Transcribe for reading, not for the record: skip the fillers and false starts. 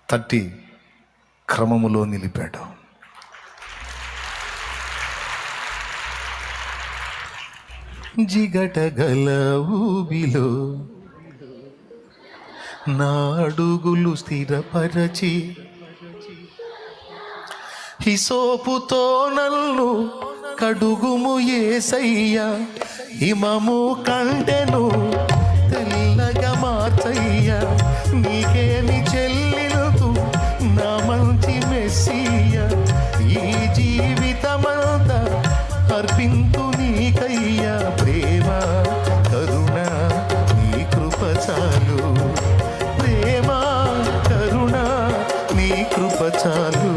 తట్టి క్రమములో నిలిపాడు. జిగటగల ఊబిలో నా అడుగులు స్థిరపరచి హిసోపుతో నన్ను కడుగుము యేసయ్యా, హిమము కంటెను తెల్లగా మార్చయ్యా. నీకేమి చెల్లినదు నా మంచి మెస్సియా, ఈ జీవితమంతా అర్పింతు నీకయ్యా. ప్రేమ కరుణ నీ కృప చాలు, ప్రేమ కరుణ నీ కృప చాలు.